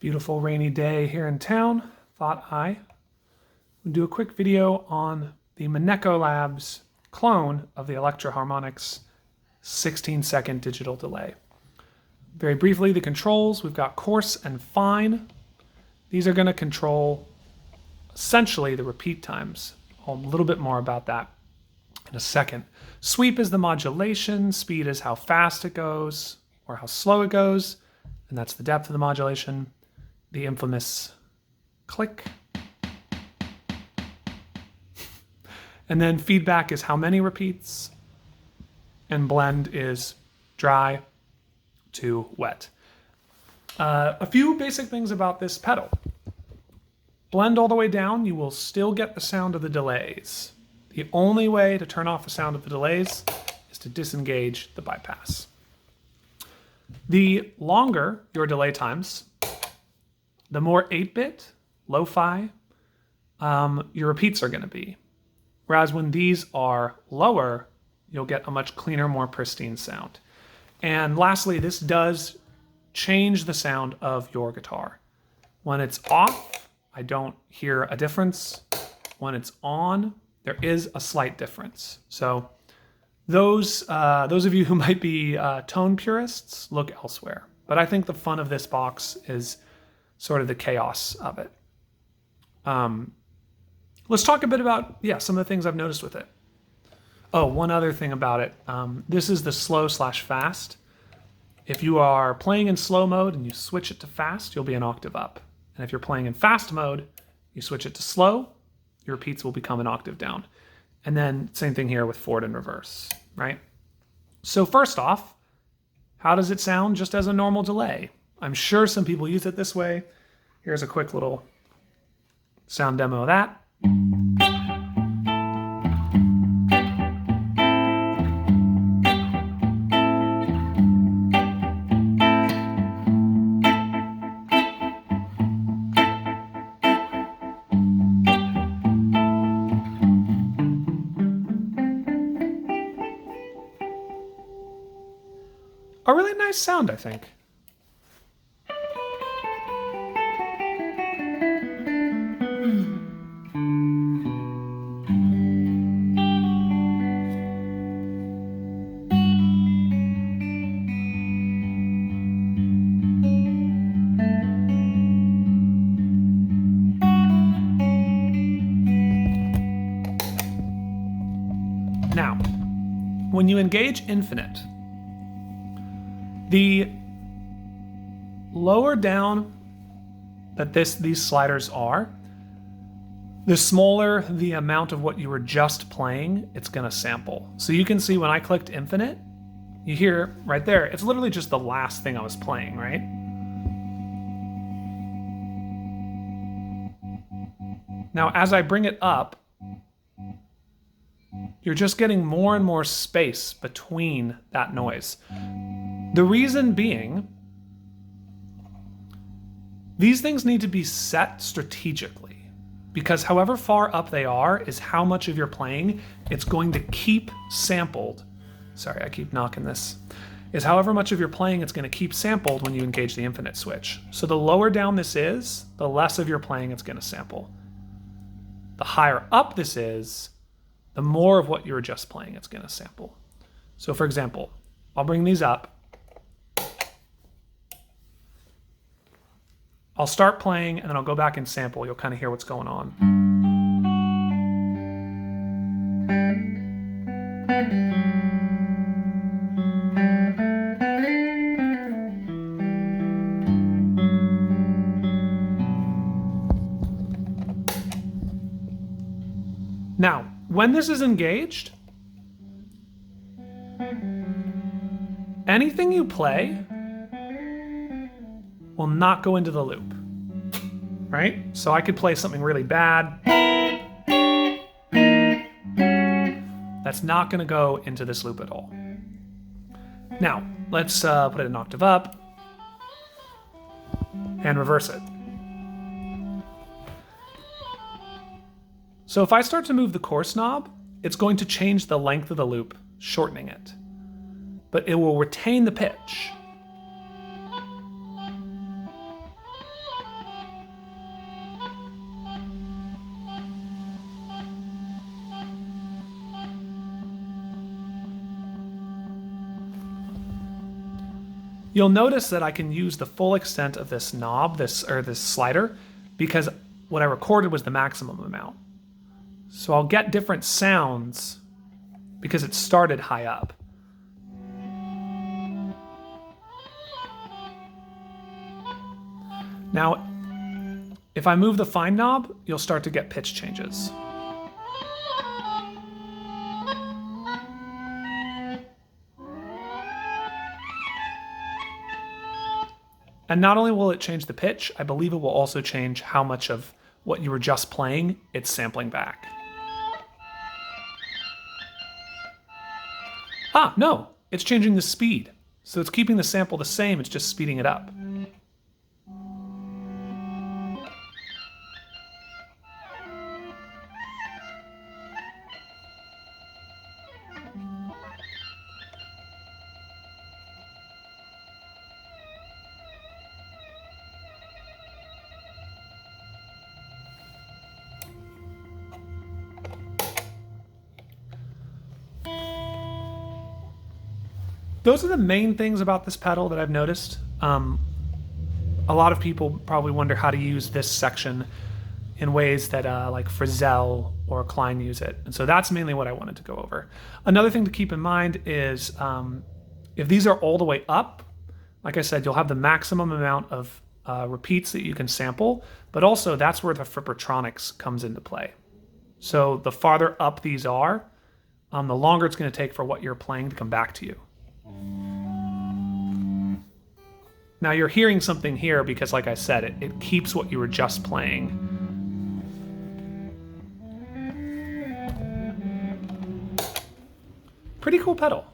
Beautiful rainy day here in town. Thought I would do a quick video on the Manecolabs clone of the Electro-Harmonix 16-second digital delay. Very briefly, the controls, we've got coarse and fine. These are going to control essentially the repeat times. A little bit more about that in a second. Sweep is the modulation, speed is how fast it goes or how slow it goes, and that's the depth of the modulation. The infamous click. And then feedback is how many repeats, and blend is dry to wet. A few basic things about this pedal. Blend all the way down, you will still get the sound of the delays. The only way to turn off the sound of the delays is to disengage the bypass. The longer your delay times, the more 8-bit, lo-fi, your repeats are going to be. Whereas when these are lower, you'll get a much cleaner, more pristine sound. And lastly, this does change the sound of your guitar. When it's off, I don't hear a difference. When it's on, there is a slight difference. So those of you who might be tone purists, look elsewhere. But I think the fun of this box is sort of the chaos of it. Let's talk a bit about, some of the things I've noticed with it. Oh, one other thing about it. This is the slow/fast. If you are playing in slow mode and you switch it to fast, you'll be an octave up. And if you're playing in fast mode, you switch it to slow, your repeats will become an octave down. And then same thing here with forward and reverse, right? So first off, how does it sound just as a normal delay? I'm sure some people use it this way. Here's a quick little sound demo of that. A really nice sound, I think. Now, when you engage infinite, the lower down that these sliders are, the smaller the amount of what you were just playing it's going to sample. So you can see when I clicked infinite, you hear right there, it's literally just the last thing I was playing, right? Now, as I bring it up, you're just getting more and more space between that noise. The reason being, these things need to be set strategically, because however far up they are is how much of your playing it's going to keep sampled. Sorry, I keep knocking this. Is however much of your playing it's going to keep sampled when you engage the infinite switch. So the lower down this is, the less of your playing it's going to sample. The higher up this is, the more of what you were just playing it's going to sample. So for example, I'll bring these up. I'll start playing and then I'll go back and sample. You'll kind of hear what's going on. Now, when this is engaged, anything you play will not go into the loop, right? So I could play something really bad. That's not going to go into this loop at all. Now, let's put it an octave up and reverse it. So if I start to move the coarse knob, it's going to change the length of the loop, shortening it. But it will retain the pitch. You'll notice that I can use the full extent of this knob, this slider, because what I recorded was the maximum amount. So I'll get different sounds because it started high up. Now, if I move the fine knob, you'll start to get pitch changes. And not only will it change the pitch, I believe it will also change how much of what you were just playing it's sampling back. Ah, no, it's changing the speed. So it's keeping the sample the same, it's just speeding it up. Those are the main things about this pedal that I've noticed. A lot of people probably wonder how to use this section in ways that like Frizzell or Klein use it. And so that's mainly what I wanted to go over. Another thing to keep in mind is if these are all the way up, like I said, you'll have the maximum amount of repeats that you can sample, but also that's where the Frippertronics comes into play. So the farther up these are, the longer it's going to take for what you're playing to come back to you. Now you're hearing something here because, like I said, it keeps what you were just playing. Pretty cool pedal.